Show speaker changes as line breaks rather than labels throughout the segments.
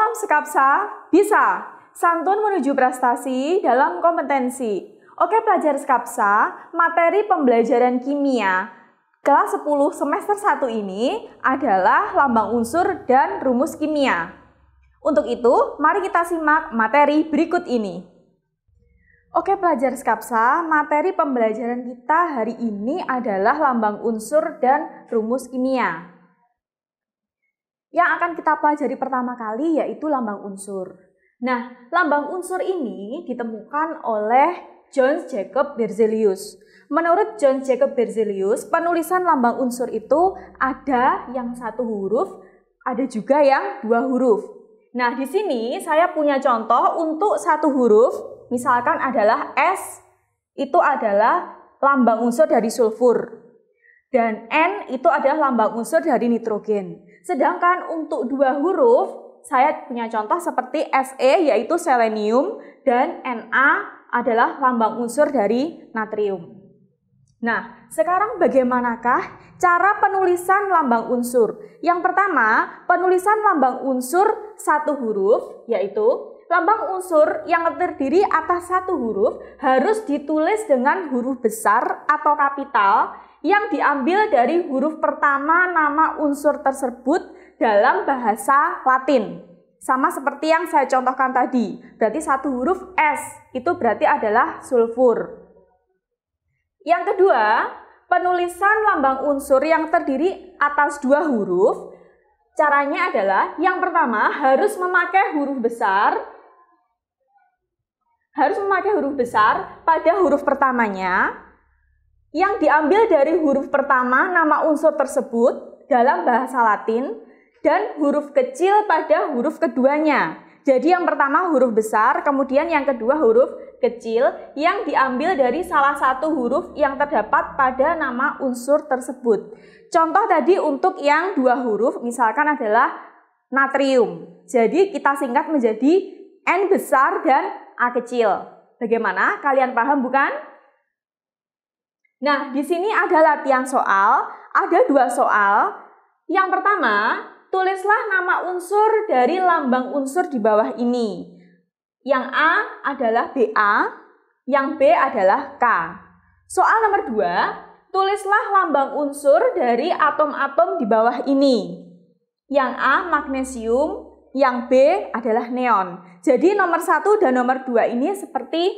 Salam Skapsa, bisa santun menuju prestasi dalam kompetensi. Oke pelajar Skapsa, materi pembelajaran kimia kelas 10 semester 1 ini adalah lambang unsur dan rumus kimia. Untuk itu, mari kita simak materi berikut ini. Oke pelajar Skapsa, materi pembelajaran kita hari ini adalah lambang unsur dan rumus kimia. Yang akan kita pelajari pertama kali yaitu lambang unsur. Nah, lambang unsur ini ditemukan oleh John Jacob Berzelius. Menurut John Jacob Berzelius, penulisan lambang unsur itu ada yang 1 huruf, ada juga yang 2 huruf. Nah, di sini saya punya contoh untuk 1 huruf, misalkan adalah S, itu adalah lambang unsur dari sulfur. Dan N itu adalah lambang unsur dari nitrogen. Sedangkan untuk 2 huruf, saya punya contoh seperti Se yaitu selenium dan Na adalah lambang unsur dari natrium. Nah, sekarang bagaimanakah cara penulisan lambang unsur? Yang pertama, penulisan lambang unsur 1 huruf yaitu lambang unsur yang terdiri atas 1 huruf harus ditulis dengan huruf besar atau kapital yang diambil dari huruf pertama nama unsur tersebut dalam bahasa Latin. Sama seperti yang saya contohkan tadi, berarti 1 huruf S, itu berarti adalah sulfur. Yang kedua, penulisan lambang unsur yang terdiri atas 2 huruf, caranya adalah yang pertama harus memakai huruf besar pada huruf pertamanya, yang diambil dari huruf pertama nama unsur tersebut dalam bahasa Latin dan huruf kecil pada huruf keduanya. Jadi yang pertama huruf besar, kemudian yang kedua huruf kecil yang diambil dari salah 1 huruf yang terdapat pada nama unsur tersebut. Contoh tadi untuk yang 2 huruf misalkan adalah natrium. Jadi kita singkat menjadi N besar dan A kecil. Bagaimana? Kalian paham bukan? Nah, di sini ada latihan soal, ada 2 soal. Yang pertama, tulislah nama unsur dari lambang unsur di bawah ini. Yang A adalah BA, yang B adalah K. Soal nomor 2, tulislah lambang unsur dari atom-atom di bawah ini. Yang A magnesium, yang B adalah neon. Jadi nomor 1 dan nomor 2 ini seperti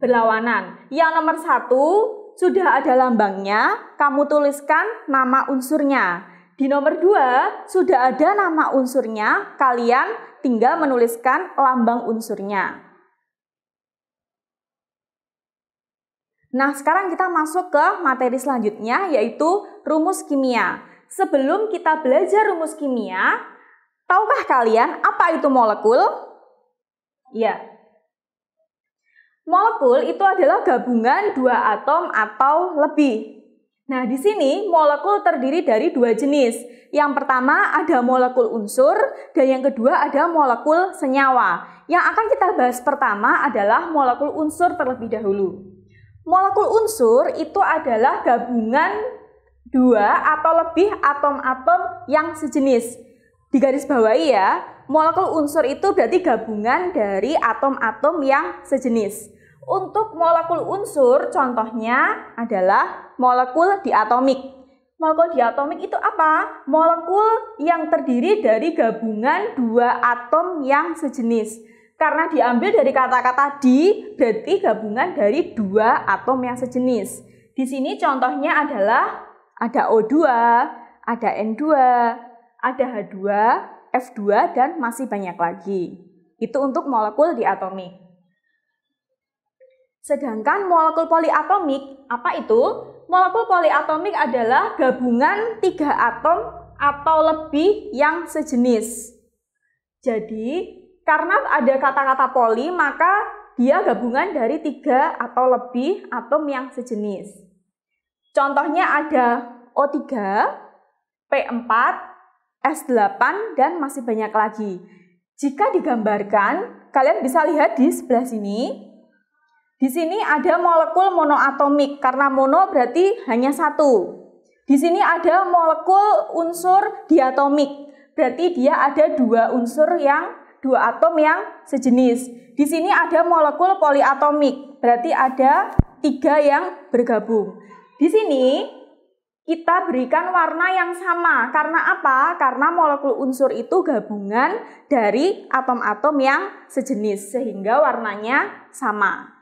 berlawanan. Yang nomor 1 sudah ada lambangnya, kamu tuliskan nama unsurnya. Di nomor 2, sudah ada nama unsurnya, kalian tinggal menuliskan lambang unsurnya. Nah, sekarang kita masuk ke materi selanjutnya, yaitu rumus kimia. Sebelum kita belajar rumus kimia, tahukah kalian apa itu molekul? Ya. Molekul itu adalah gabungan 2 atom atau lebih. Nah, di sini molekul terdiri dari 2 jenis. Yang pertama ada molekul unsur dan yang kedua ada molekul senyawa. Yang akan kita bahas pertama adalah molekul unsur terlebih dahulu. Molekul unsur itu adalah gabungan 2 atau lebih atom-atom yang sejenis. Digarisbawahi ya, molekul unsur itu berarti gabungan dari atom-atom yang sejenis. Untuk molekul unsur, contohnya adalah molekul diatomik. Molekul diatomik itu apa? Molekul yang terdiri dari gabungan 2 atom yang sejenis. Karena diambil dari kata-kata di, berarti gabungan dari 2 atom yang sejenis. Di sini contohnya adalah ada O2, ada N2, ada H2, F2, dan masih banyak lagi. Itu untuk molekul diatomik. Sedangkan molekul poliatomik, apa itu? Molekul poliatomik adalah gabungan 3 atom atau lebih yang sejenis. Jadi, karena ada kata-kata poli, maka dia gabungan dari 3 atau lebih atom yang sejenis. Contohnya ada O3, P4, S8, dan masih banyak lagi. Jika digambarkan, kalian bisa lihat di sebelah sini. Di sini ada molekul monoatomik, karena mono berarti hanya 1. Di sini ada molekul unsur diatomik, berarti dia ada 2 unsur yang dua atom yang sejenis. Di sini ada molekul poliatomik, berarti ada 3 yang bergabung. Di sini kita berikan warna yang sama. Karena apa? Karena molekul unsur itu gabungan dari atom-atom yang sejenis, sehingga warnanya sama.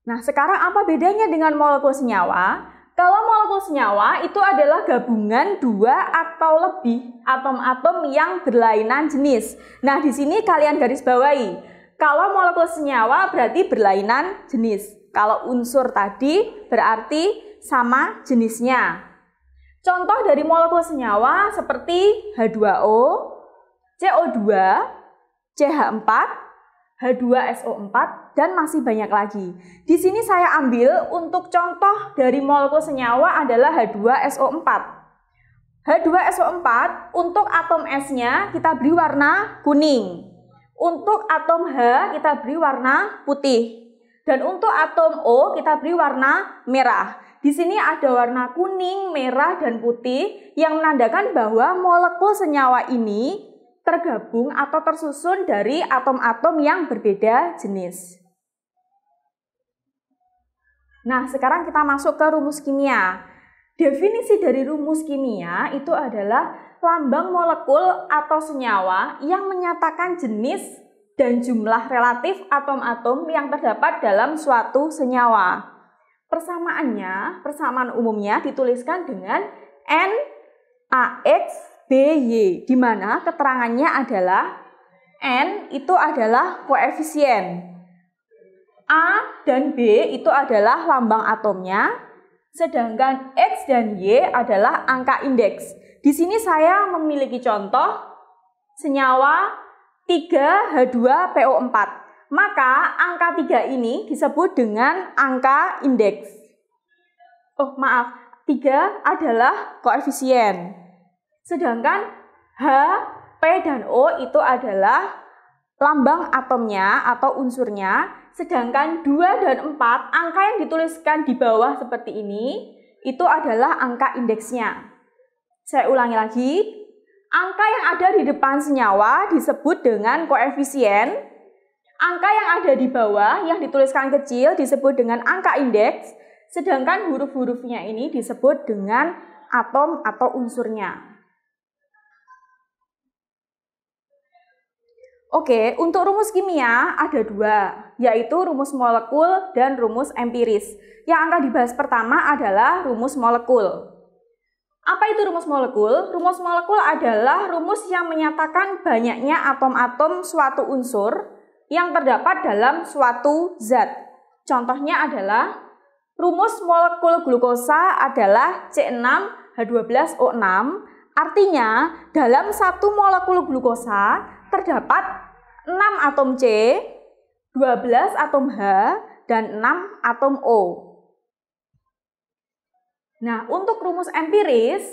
Nah, sekarang apa bedanya dengan molekul senyawa? Kalau molekul senyawa itu adalah gabungan 2 atau lebih atom-atom yang berlainan jenis. Nah, di sini kalian garis bawahi. Kalau molekul senyawa berarti berlainan jenis. Kalau unsur tadi berarti sama jenisnya. Contoh dari molekul senyawa seperti H2O, CO2, CH4, H2SO4, dan masih banyak lagi. Di sini saya ambil untuk contoh dari molekul senyawa adalah H2SO4. H2SO4 untuk atom S-nya kita beri warna kuning. Untuk atom H kita beri warna putih. Dan untuk atom O kita beri warna merah. Di sini ada warna kuning, merah, dan putih yang menandakan bahwa molekul senyawa ini tergabung atau tersusun dari atom-atom yang berbeda jenis. Nah, sekarang kita masuk ke rumus kimia. Definisi dari rumus kimia itu adalah lambang molekul atau senyawa yang menyatakan jenis dan jumlah relatif atom-atom yang terdapat dalam suatu senyawa. Persamaan umumnya dituliskan dengan NaXBY, di mana keterangannya adalah N itu adalah koefisien, A dan B itu adalah lambang atomnya, sedangkan X dan Y adalah angka indeks. Di sini saya memiliki contoh senyawa 3H2PO4. Maka angka 3 ini disebut dengan angka indeks. 3 adalah koefisien. Sedangkan H, P, dan O itu adalah lambang atomnya atau unsurnya. Sedangkan 2 dan 4, angka yang dituliskan di bawah seperti ini, itu adalah angka indeksnya. Saya ulangi lagi. Angka yang ada di depan senyawa disebut dengan koefisien. Angka yang ada di bawah yang dituliskan kecil disebut dengan angka indeks. Sedangkan huruf-hurufnya ini disebut dengan atom atau unsurnya. Oke, untuk rumus kimia ada 2, yaitu rumus molekul dan rumus empiris. Yang akan dibahas pertama adalah rumus molekul. Apa itu rumus molekul? Rumus molekul adalah rumus yang menyatakan banyaknya atom-atom suatu unsur yang terdapat dalam suatu zat. Contohnya adalah rumus molekul glukosa adalah C6H12O6. Artinya, dalam satu molekul glukosa terdapat 6 atom C, 12 atom H, dan 6 atom O. Nah, untuk rumus empiris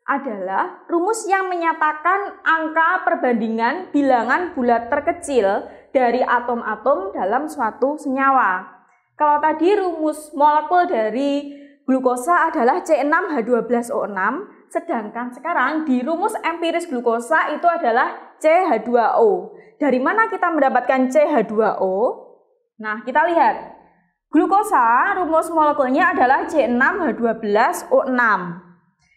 adalah rumus yang menyatakan angka perbandingan bilangan bulat terkecil dari atom-atom dalam suatu senyawa. Kalau tadi rumus molekul dari glukosa adalah C6H12O6, sedangkan sekarang di rumus empiris glukosa itu adalah CH2O. Dari mana kita mendapatkan CH2O? Nah, kita lihat. Glukosa, rumus molekulnya adalah C6H12O6.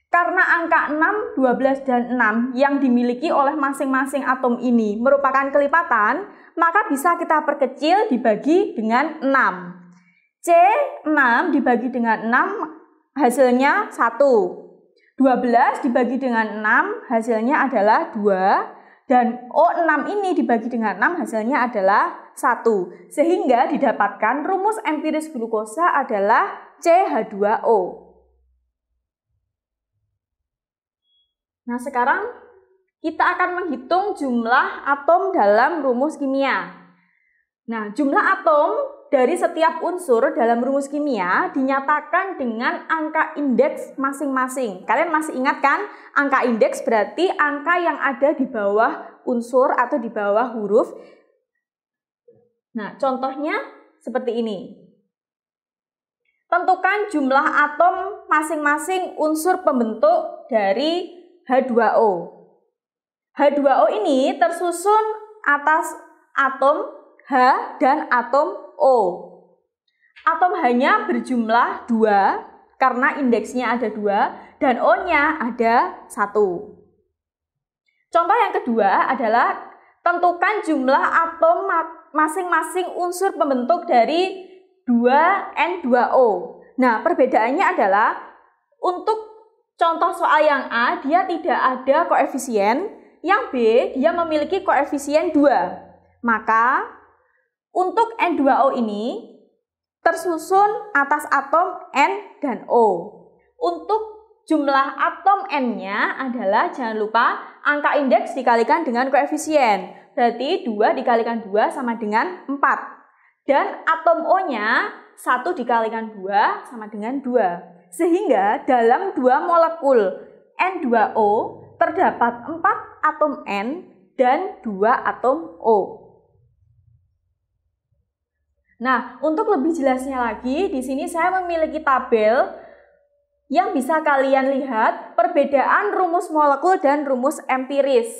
Karena angka 6, 12, dan 6 yang dimiliki oleh masing-masing atom ini merupakan kelipatan, maka bisa kita perkecil dibagi dengan 6. C6 dibagi dengan 6 hasilnya 1. 12 dibagi dengan 6 hasilnya adalah 2. Dan O6 ini dibagi dengan 6 hasilnya adalah 1. Sehingga didapatkan rumus empiris glukosa adalah CH2O. Nah, sekarang kita akan menghitung jumlah atom dalam rumus kimia. Nah, jumlah atom dari setiap unsur dalam rumus kimia dinyatakan dengan angka indeks masing-masing. Kalian masih ingat kan? Angka indeks berarti angka yang ada di bawah unsur atau di bawah huruf. Nah, contohnya seperti ini. Tentukan jumlah atom masing-masing unsur pembentuk dari H2O. H2O ini tersusun atas atom H dan atom O. Atom H-nya berjumlah 2 karena indeksnya ada 2 dan O-nya ada 1. Contoh yang kedua adalah tentukan jumlah atom masing-masing unsur pembentuk dari 2N2O. Nah, perbedaannya adalah untuk contoh soal yang A, dia tidak ada koefisien, yang B, dia memiliki koefisien 2. Maka, untuk N2O ini tersusun atas atom N dan O. Untuk jumlah atom N-nya adalah, jangan lupa, angka indeks dikalikan dengan koefisien. Berarti 2 dikalikan 2 sama dengan 4. Dan atom O-nya 1 dikalikan 2 sama dengan 2. Sehingga dalam 2 molekul N2O terdapat 4 atom N dan 2 atom O. Nah, untuk lebih jelasnya lagi, di sini saya memiliki tabel yang bisa kalian lihat perbedaan rumus molekul dan rumus empiris.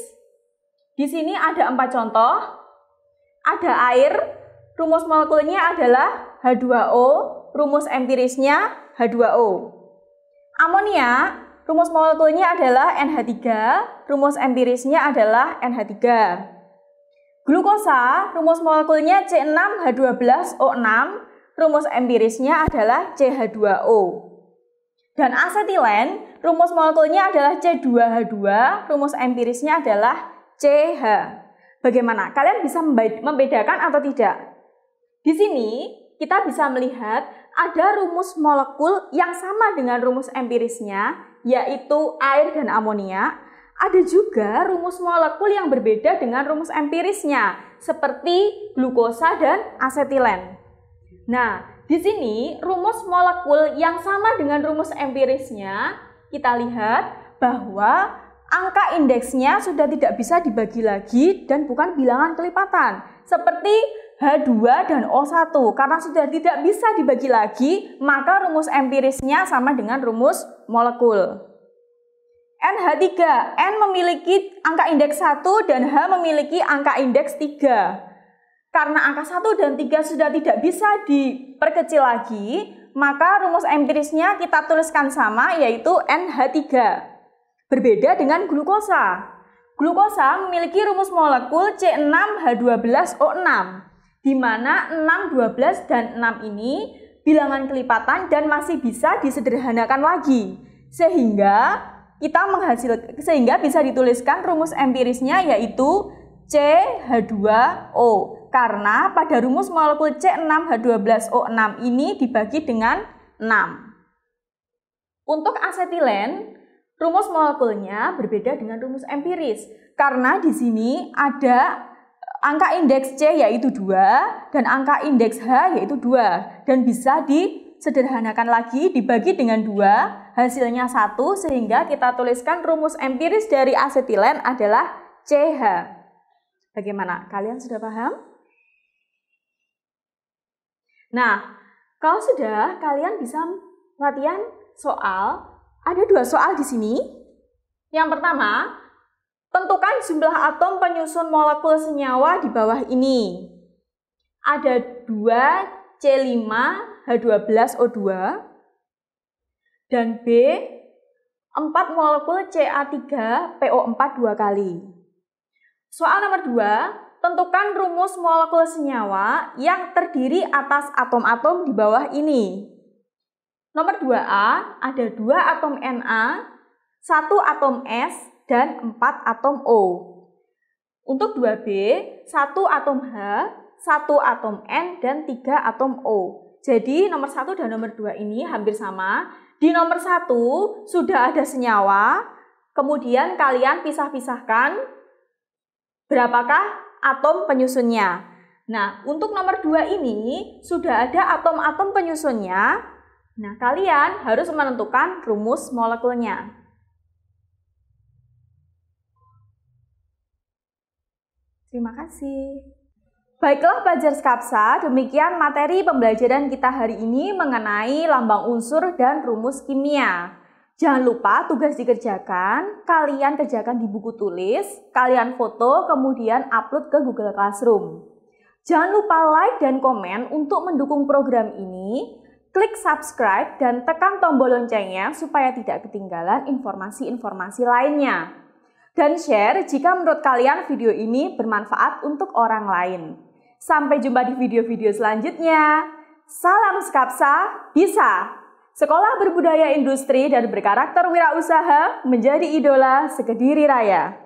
Di sini ada 4 contoh. Ada air, rumus molekulnya adalah H2O, rumus empirisnya H2O. Amonia, rumus molekulnya adalah NH3, rumus empirisnya adalah NH3. Glukosa, rumus molekulnya C6H12O6, rumus empirisnya adalah CH2O. Dan asetilen, rumus molekulnya adalah C2H2, rumus empirisnya adalah CH. Bagaimana? Kalian bisa membedakan atau tidak? Di sini kita bisa melihat ada rumus molekul yang sama dengan rumus empirisnya, yaitu air dan amonia. Ada juga rumus molekul yang berbeda dengan rumus empirisnya, seperti glukosa dan asetilen. Nah, di sini rumus molekul yang sama dengan rumus empirisnya, kita lihat bahwa angka indeksnya sudah tidak bisa dibagi lagi dan bukan bilangan kelipatan, seperti H2 dan O1. Karena sudah tidak bisa dibagi lagi, maka rumus empirisnya sama dengan rumus molekul. NH3, N memiliki angka indeks 1 dan H memiliki angka indeks 3. Karena angka 1 dan 3 sudah tidak bisa diperkecil lagi, maka rumus empirisnya kita tuliskan sama, yaitu NH3. Berbeda dengan glukosa. Glukosa memiliki rumus molekul C6H12O6, di mana 6, 12, dan 6 ini bilangan kelipatan dan masih bisa disederhanakan lagi. Sehingga bisa dituliskan rumus empirisnya yaitu CH2O. Karena pada rumus molekul C6H12O6 ini dibagi dengan 6. Untuk asetilen, rumus molekulnya berbeda dengan rumus empiris. Karena di sini ada angka indeks C yaitu 2 dan angka indeks H yaitu 2. Dan bisa disederhanakan lagi, dibagi dengan 2, hasilnya 1, sehingga kita tuliskan rumus empiris dari asetilen adalah CH. Bagaimana? Kalian sudah paham? Nah, kalau sudah, kalian bisa latihan soal. Ada 2 soal di sini. Yang pertama, tentukan jumlah atom penyusun molekul senyawa di bawah ini. Ada 2 C5H12O2 dan B 4 molekul Ca3PO4 2 kali. Soal nomor 2, tentukan rumus molekul senyawa yang terdiri atas atom-atom di bawah ini. Nomor 2A, ada 2 atom Na, 1 atom S, dan 4 atom O. Untuk 2B, 1 atom H, 1 atom N, dan 3 atom O. Jadi nomor 1 dan nomor 2 ini hampir sama. Di nomor 1 sudah ada senyawa, kemudian kalian pisah-pisahkan berapakah atom penyusunnya. Nah, untuk nomor 2 ini sudah ada atom-atom penyusunnya. Nah, kalian harus menentukan rumus molekulnya. Terima kasih. Baiklah pelajar Skapsa, demikian materi pembelajaran kita hari ini mengenai lambang unsur dan rumus kimia. Jangan lupa tugas dikerjakan, kalian kerjakan di buku tulis, kalian foto, kemudian upload ke Google Classroom. Jangan lupa like dan komen untuk mendukung program ini, klik subscribe dan tekan tombol loncengnya supaya tidak ketinggalan informasi-informasi lainnya. Dan share jika menurut kalian video ini bermanfaat untuk orang lain. Sampai jumpa di video-video selanjutnya. Salam Skapsa, bisa! Sekolah berbudaya industri dan berkarakter wirausaha menjadi idola sekediri raya.